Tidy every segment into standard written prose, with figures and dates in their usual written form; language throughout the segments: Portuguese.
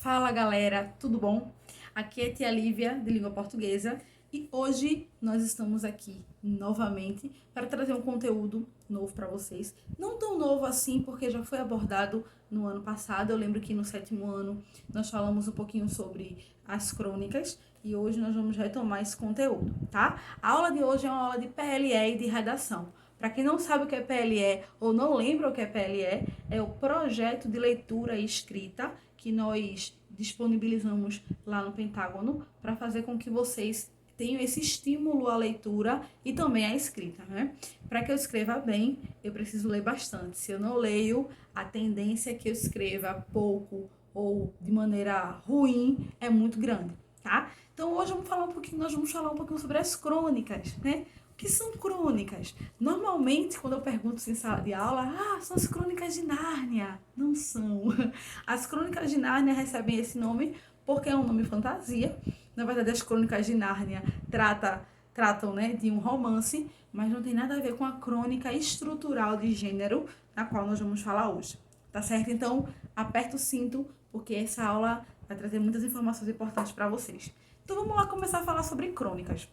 Fala galera, tudo bom? Aqui é Tia Lívia, de Língua Portuguesa, e hoje nós estamos aqui novamente para trazer um conteúdo novo para vocês. Não tão novo assim, porque já foi abordado no ano passado. Eu lembro que no 7º ano nós falamos um pouquinho sobre as crônicas e hoje nós vamos retomar esse conteúdo, tá? A aula de hoje é uma aula de PLE e de redação. Para quem não sabe o que é PLE ou não lembra o que é PLE, é o projeto de leitura e escrita que nós disponibilizamos lá no Pentágono para fazer com que vocês tenham esse estímulo à leitura e também à escrita, né? Para que eu escreva bem, eu preciso ler bastante. Se eu não leio, a tendência é que eu escreva pouco ou de maneira ruim é muito grande, tá? Então hoje nós vamos falar um pouquinho sobre as crônicas, né? O que são crônicas? Normalmente, quando eu pergunto em sala de aula, são as crônicas de Nárnia. Não são. As crônicas de Nárnia recebem esse nome porque é um nome fantasia. Na verdade, as crônicas de Nárnia tratam, né, de um romance, mas não tem nada a ver com a crônica estrutural de gênero, na qual nós vamos falar hoje. Tá certo? Então, aperta o cinto, porque essa aula vai trazer muitas informações importantes para vocês. Então, vamos lá começar a falar sobre crônicas.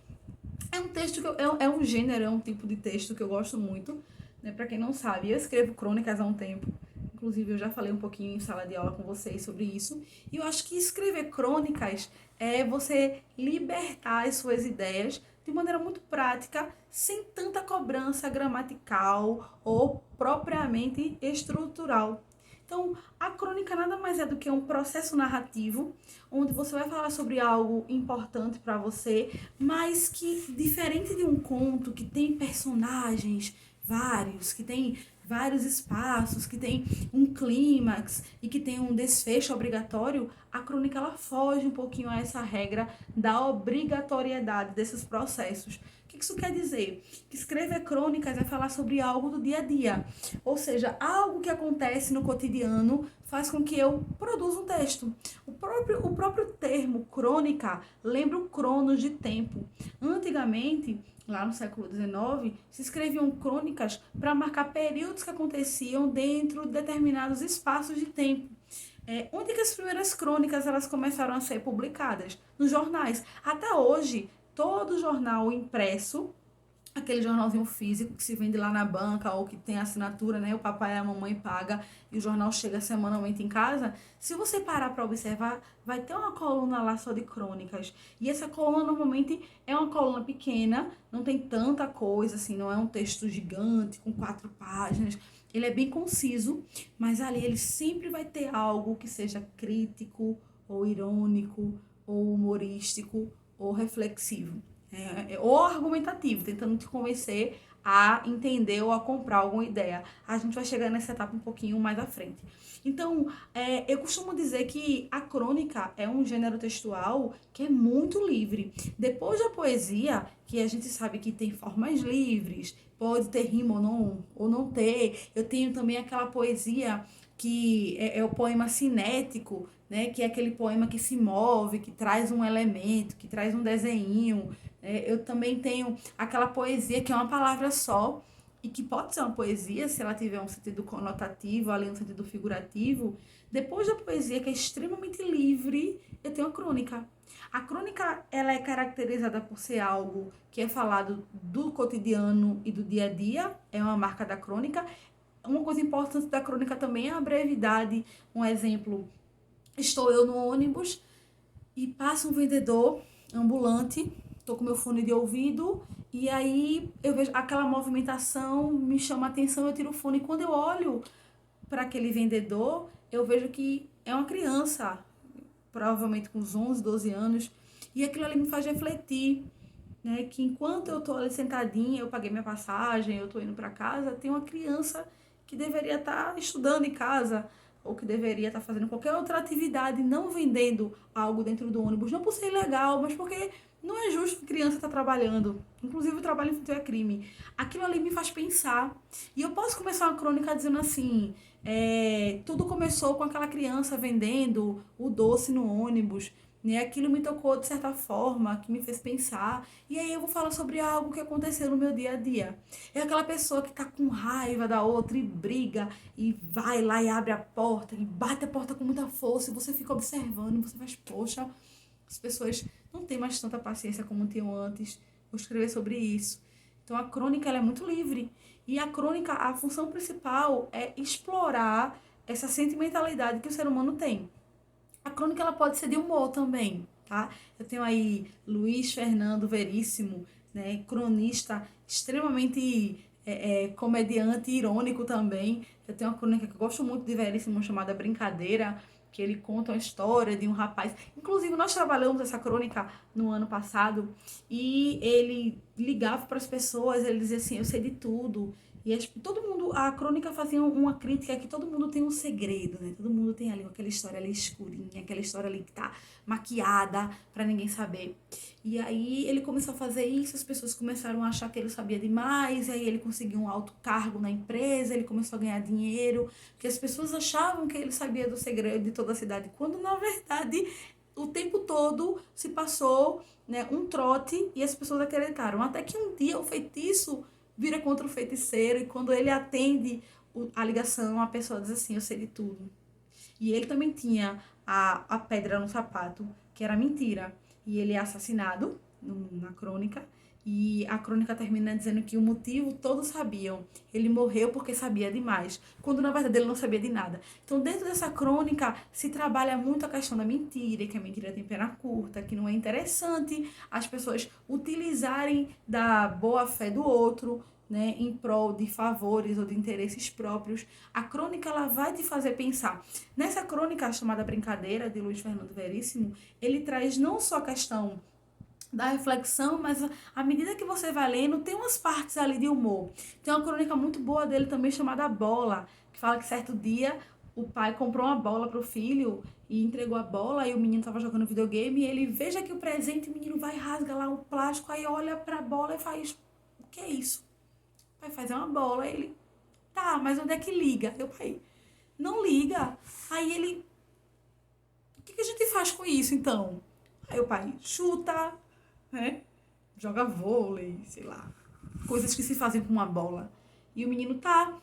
É um texto é um gênero, é um tipo de texto que eu gosto muito, né? Para quem não sabe, eu escrevo crônicas há um tempo. Inclusive, eu já falei um pouquinho em sala de aula com vocês sobre isso. E eu acho que escrever crônicas é você libertar as suas ideias de maneira muito prática, sem tanta cobrança gramatical ou propriamente estrutural. Então, a crônica nada mais é do que um processo narrativo, onde você vai falar sobre algo importante para você, mas que, diferente de um conto que tem personagens vários, que tem vários espaços, que tem um clímax e que tem um desfecho obrigatório, a crônica ela foge um pouquinho a essa regra da obrigatoriedade desses processos. O que isso quer dizer? Que escrever crônicas é falar sobre algo do dia a dia, ou seja, algo que acontece no cotidiano faz com que eu produza um texto. O próprio termo crônica lembra o cronos de tempo. Antigamente, lá no século XIX, se escreviam crônicas para marcar períodos que aconteciam dentro de determinados espaços de tempo. Onde que as primeiras crônicas elas começaram a ser publicadas? Nos jornais. Até hoje, todo jornal impresso, aquele jornalzinho físico que se vende lá na banca ou que tem assinatura, né? O papai e a mamãe paga e o jornal chega semanalmente em casa. Se você parar para observar, vai ter uma coluna lá só de crônicas. E essa coluna normalmente é uma coluna pequena, não tem tanta coisa assim, não é um texto gigante com 4 páginas. Ele é bem conciso, mas ali ele sempre vai ter algo que seja crítico ou irônico ou humorístico ou reflexivo. Ou argumentativo, tentando te convencer a entender ou a comprar alguma ideia. A gente vai chegar nessa etapa um pouquinho mais à frente. Então, eu costumo dizer que a crônica é um gênero textual que é muito livre. Depois da poesia, que a gente sabe que tem formas livres, pode ter rima ou não ter. Eu tenho também aquela poesia que é o poema cinético, né? Que é aquele poema que se move, que traz um elemento, que traz um desenho. Eu também tenho aquela poesia que é uma palavra só e que pode ser uma poesia se ela tiver um sentido conotativo, ali um sentido figurativo. Depois da poesia, que é extremamente livre, eu tenho a crônica. A crônica ela é caracterizada por ser algo que é falado do cotidiano e do dia a dia, é uma marca da crônica. Uma coisa importante da crônica também é a brevidade. Um exemplo, estou eu no ônibus e passa um vendedor ambulante, tô com meu fone de ouvido e aí eu vejo aquela movimentação, me chama a atenção, eu tiro o fone e quando eu olho para aquele vendedor, eu vejo que é uma criança, provavelmente com uns 11, 12 anos, e aquilo ali me faz refletir, né, que enquanto eu tô ali sentadinha, eu paguei minha passagem, eu tô indo para casa, tem uma criança que deveria estar estudando em casa, ou que deveria estar fazendo qualquer outra atividade, não vendendo algo dentro do ônibus, não por ser ilegal, mas porque não é justo que criança estar trabalhando. Inclusive, o trabalho infantil é crime. Aquilo ali me faz pensar. E eu posso começar uma crônica dizendo assim, tudo começou com aquela criança vendendo o doce no ônibus, né? Aquilo me tocou de certa forma, que me fez pensar. E aí eu vou falar sobre algo que aconteceu no meu dia a dia. É aquela pessoa que tá com raiva da outra e briga e vai lá e abre a porta e bate a porta com muita força e você fica observando e você faz, poxa, as pessoas não têm mais tanta paciência como tinham antes. Vou escrever sobre isso. Então a crônica ela é muito livre. E a crônica, a função principal é explorar essa sentimentalidade que o ser humano tem. A crônica ela pode ser de humor também, tá? Eu tenho aí Luiz Fernando Veríssimo, né, cronista extremamente comediante e irônico também. Eu tenho uma crônica que eu gosto muito de Veríssimo chamada Brincadeira, que ele conta uma história de um rapaz. Inclusive, nós trabalhamos essa crônica no ano passado e ele ligava para as pessoas, ele dizia assim, eu sei de tudo. E todo mundo, a crônica fazia uma crítica que todo mundo tem um segredo, né? Todo mundo tem ali aquela história ali escurinha, aquela história ali que tá maquiada para ninguém saber. E aí ele começou a fazer isso, as pessoas começaram a achar que ele sabia demais, e aí ele conseguiu um alto cargo na empresa, ele começou a ganhar dinheiro, porque as pessoas achavam que ele sabia do segredo de toda a cidade, quando na verdade o tempo todo se passou, né, um trote e as pessoas acreditaram. Até que um dia o feitiço vira contra o feiticeiro e quando ele atende a ligação, a pessoa diz assim, eu sei de tudo. E ele também tinha a pedra no sapato, que era mentira. E ele é assassinado na crônica. E a crônica termina dizendo que o motivo todos sabiam. Ele morreu porque sabia demais, quando na verdade ele não sabia de nada. Então dentro dessa crônica se trabalha muito a questão da mentira, que a mentira tem pena curta, que não é interessante as pessoas utilizarem da boa fé do outro, né, em prol de favores ou de interesses próprios. A crônica ela vai te fazer pensar. Nessa crônica chamada Brincadeira, de Luiz Fernando Veríssimo, ele traz não só a questão da reflexão, mas à medida que você vai lendo, tem umas partes ali de humor. Tem uma crônica muito boa dele também chamada Bola, que fala que certo dia o pai comprou uma bola pro filho e entregou a bola e o menino tava jogando videogame e ele veja que o presente, o menino vai rasga lá o plástico, aí olha pra bola e faz, o que é isso? Vai fazer uma bola, ele, tá, mas onde é que liga? Eu, pai, não liga. Aí ele, o que a gente faz com isso então? Aí o pai, chuta, né? Joga vôlei, sei lá. Coisas que se fazem com uma bola. E o menino tá.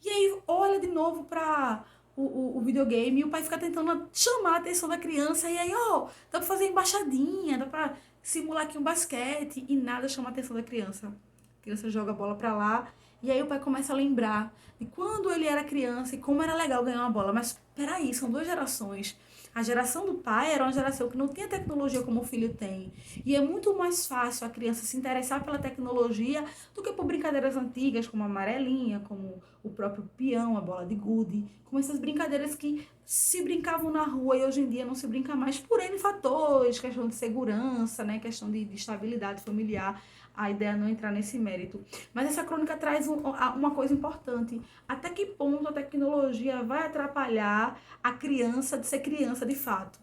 E aí olha de novo pra o videogame e o pai fica tentando chamar a atenção da criança. E aí, ó, dá pra fazer embaixadinha, dá pra simular aqui um basquete. E nada chama a atenção da criança. A criança joga a bola pra lá. E aí o pai começa a lembrar de quando ele era criança e como era legal ganhar uma bola. Mas peraí, são duas gerações. A geração do pai era uma geração que não tinha tecnologia como o filho tem. E é muito mais fácil a criança se interessar pela tecnologia do que por brincadeiras antigas, como a amarelinha, como o próprio peão, a bola de gude, como essas brincadeiras que se brincavam na rua e hoje em dia não se brinca mais por N fatores, questão de segurança, né, questão de estabilidade familiar. A ideia é não entrar nesse mérito. Mas essa crônica traz uma coisa importante. Até que ponto a tecnologia vai atrapalhar a criança de ser criança de fato?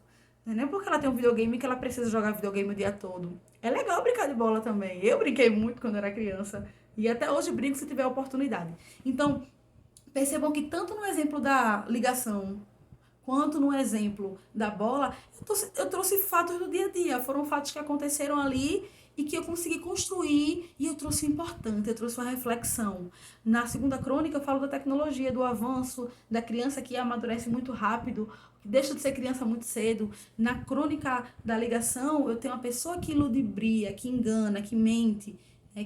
Não é porque ela tem um videogame que ela precisa jogar videogame o dia todo. É legal brincar de bola também. Eu brinquei muito quando era criança. E até hoje brinco se tiver oportunidade. Então, percebam que tanto no exemplo da ligação quanto no exemplo da bola, eu trouxe fatos do dia a dia. Foram fatos que aconteceram ali e que eu consegui construir e eu trouxe o importante, eu trouxe uma reflexão. Na segunda crônica eu falo da tecnologia, do avanço, da criança que amadurece muito rápido, que deixa de ser criança muito cedo. Na crônica da ligação eu tenho uma pessoa que ludibria, que engana, que mente,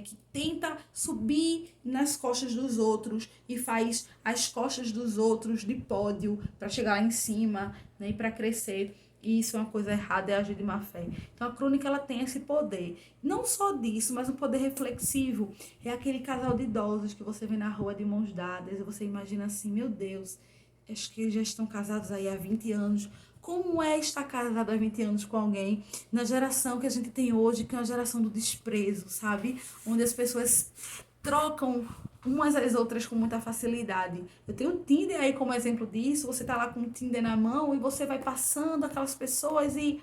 que tenta subir nas costas dos outros e faz as costas dos outros de pódio para chegar lá em cima, né, e para crescer. E isso é uma coisa errada, é agir de má fé. Então a crônica ela tem esse poder. Não só disso, mas um poder reflexivo. É aquele casal de idosos que você vê na rua de mãos dadas e você imagina assim, meu Deus, acho que eles já estão casados aí há 20 anos. Como é estar casado há 20 anos com alguém na geração que a gente tem hoje, que é uma geração do desprezo, sabe? Onde as pessoas trocam umas às outras com muita facilidade. Eu tenho o Tinder aí como exemplo disso. Você tá lá com o Tinder na mão e você vai passando aquelas pessoas e...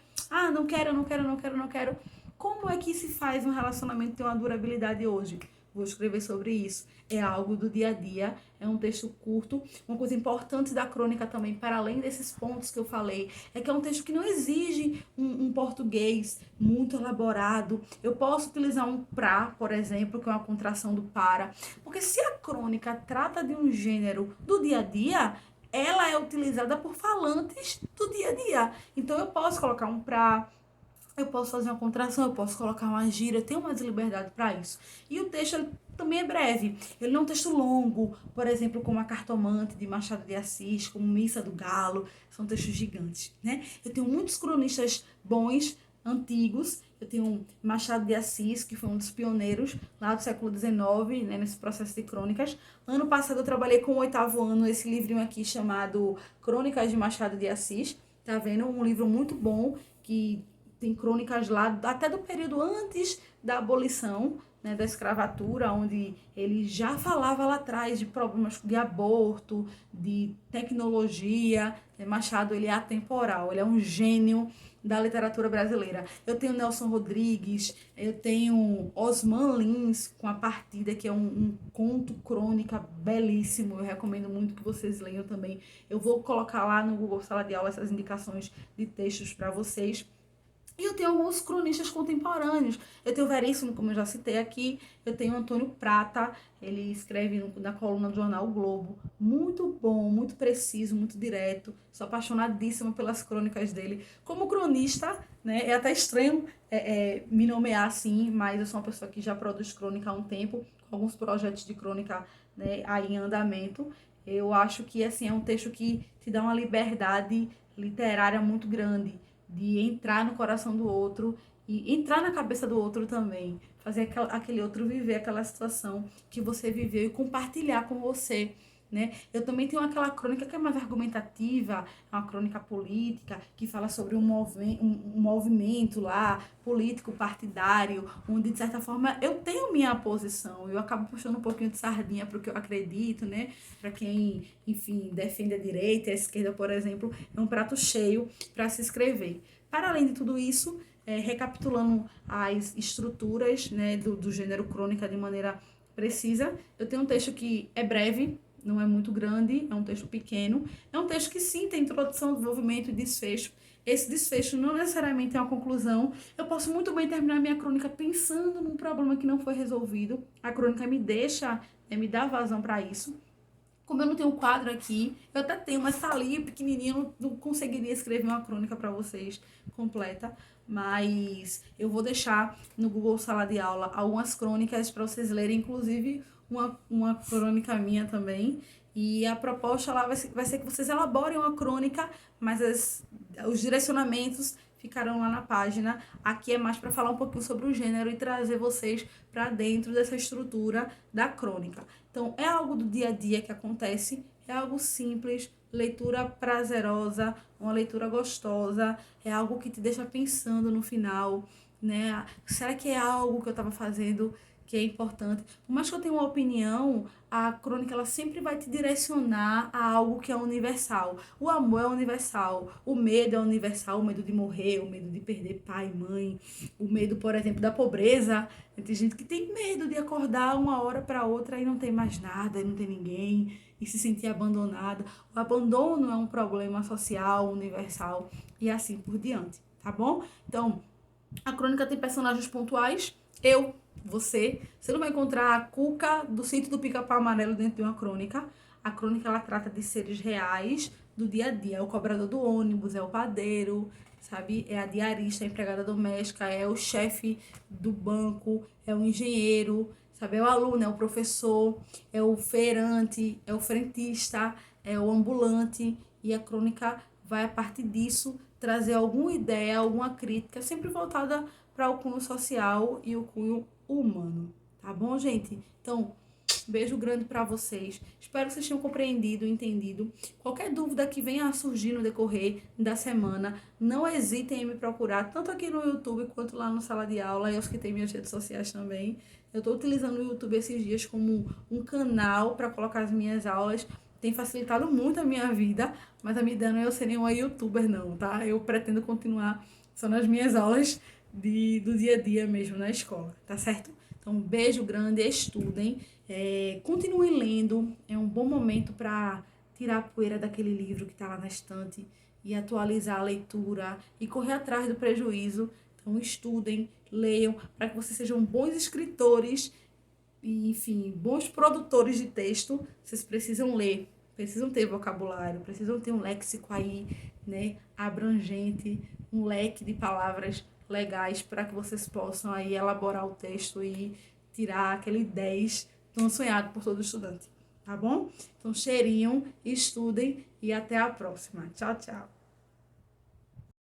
não quero. Como é que se faz um relacionamento ter uma durabilidade hoje? vou escrever sobre isso. É algo do dia a dia, é um texto curto. Uma coisa importante da crônica também, para além desses pontos que eu falei, é que é um texto que não exige um português muito elaborado. Eu posso utilizar um pra, por exemplo, que é uma contração do para, porque se a crônica trata de um gênero do dia a dia, ela é utilizada por falantes do dia a dia. Então eu posso colocar um pra, eu posso fazer uma contração, eu posso colocar uma gíria, eu tenho mais liberdade para isso. E o texto ele também é breve, ele não é um texto longo, por exemplo, como A Cartomante, de Machado de Assis, como Missa do Galo, são textos gigantes, né? Eu tenho muitos cronistas bons, antigos, eu tenho Machado de Assis, que foi um dos pioneiros lá do século XIX, né, nesse processo de crônicas. Ano passado eu trabalhei com o 8º ano, esse livrinho aqui chamado Crônicas de Machado de Assis, tá vendo? Um livro muito bom, que tem crônicas lá até do período antes da abolição, né, da escravatura, onde ele já falava lá atrás de problemas de aborto, de tecnologia. Machado, ele é atemporal, ele é um gênio da literatura brasileira. Eu tenho Nelson Rodrigues, eu tenho Osman Lins com A Partida, que é um conto crônica belíssimo, eu recomendo muito que vocês leiam também. Eu vou colocar lá no Google Sala de Aula essas indicações de textos para vocês. E eu tenho alguns cronistas contemporâneos. Eu tenho o Veríssimo, como eu já citei aqui. Eu tenho o Antônio Prata, ele escreve na coluna do jornal O Globo. Muito bom, muito preciso, muito direto. Sou apaixonadíssima pelas crônicas dele. Como cronista, né, é até estranho me nomear assim, mas eu sou uma pessoa que já produz crônica há um tempo, com alguns projetos de crônica, né, aí em andamento. Eu acho que assim, é um texto que te dá uma liberdade literária muito grande, de entrar no coração do outro e entrar na cabeça do outro também, fazer aquele outro viver aquela situação que você viveu e compartilhar com você, né? Eu também tenho aquela crônica que é mais argumentativa, é uma crônica política, que fala sobre um movimento lá, político partidário, onde, de certa forma, eu tenho minha posição, eu acabo puxando um pouquinho de sardinha para o que eu acredito, né? Para quem, enfim, defende a direita e a esquerda, por exemplo, é um prato cheio para se escrever. Para além de tudo isso, recapitulando as estruturas, né, do gênero crônica de maneira precisa, eu tenho um texto que é breve, não é muito grande, é um texto pequeno, é um texto que sim tem introdução, desenvolvimento e desfecho. Esse desfecho não necessariamente é uma conclusão. Eu posso muito bem terminar minha crônica pensando num problema que não foi resolvido. A crônica me deixa, me dá vazão para isso. Como eu não tenho quadro aqui, eu até tenho, mas tá ali pequenininho, não conseguiria escrever uma crônica para vocês completa. Mas eu vou deixar no Google Sala de Aula algumas crônicas para vocês lerem, inclusive uma crônica minha também. E a proposta lá vai ser que vocês elaborem uma crônica, mas os direcionamentos ficarão lá na página. Aqui é mais para falar um pouquinho sobre o gênero e trazer vocês para dentro dessa estrutura da crônica. Então, é algo do dia a dia que acontece, é algo simples, leitura prazerosa, uma leitura gostosa, é algo que te deixa pensando no final, né? Será que é algo que eu estava fazendo que é importante? Por mais que eu tenha uma opinião, a crônica ela sempre vai te direcionar a algo que é universal. O amor é universal, o medo é universal, o medo de morrer, o medo de perder pai, mãe, o medo, por exemplo, da pobreza. Tem gente que tem medo de acordar uma hora para outra e não tem mais nada, e não tem ninguém, e se sentir abandonada. O abandono é um problema social, universal, e assim por diante, tá bom? Então, a crônica tem personagens pontuais, você não vai encontrar a Cuca do Sítio do Pica-Pau Amarelo dentro de uma crônica. A crônica, ela trata de seres reais do dia a dia. É o cobrador do ônibus, é o padeiro, sabe? É a diarista, a empregada doméstica, é o chefe do banco, é o engenheiro, sabe? É o aluno, é o professor, é o feirante, é o frentista, é o ambulante. E a crônica vai, a partir disso, trazer alguma ideia, alguma crítica, sempre voltada para o cunho social e o cunho humano. Tá bom, gente? Então, beijo grande para vocês. Espero que vocês tenham compreendido, entendido. Qualquer dúvida que venha a surgir no decorrer da semana, não hesitem em me procurar, tanto aqui no YouTube quanto lá no Sala de Aula, e os que têm minhas redes sociais também. Eu estou utilizando o YouTube esses dias como um canal para colocar as minhas aulas. Tem facilitado muito a minha vida, mas a minha ideia não é eu ser nenhuma youtuber não, tá? Eu pretendo continuar só nas minhas aulas do dia a dia mesmo na escola, tá certo? Então, um beijo grande, estudem, continuem lendo, é um bom momento para tirar a poeira daquele livro que está lá na estante e atualizar a leitura e correr atrás do prejuízo. Então, estudem, leiam, para que vocês sejam bons escritores e, enfim, bons produtores de texto. Vocês precisam ler, precisam ter vocabulário, precisam ter um léxico aí, né, abrangente, um leque de palavras legais para que vocês possam aí elaborar o texto e tirar aquele 10 tão sonhado por todo estudante, tá bom? Então, cheirinho, estudem e até a próxima. Tchau, tchau.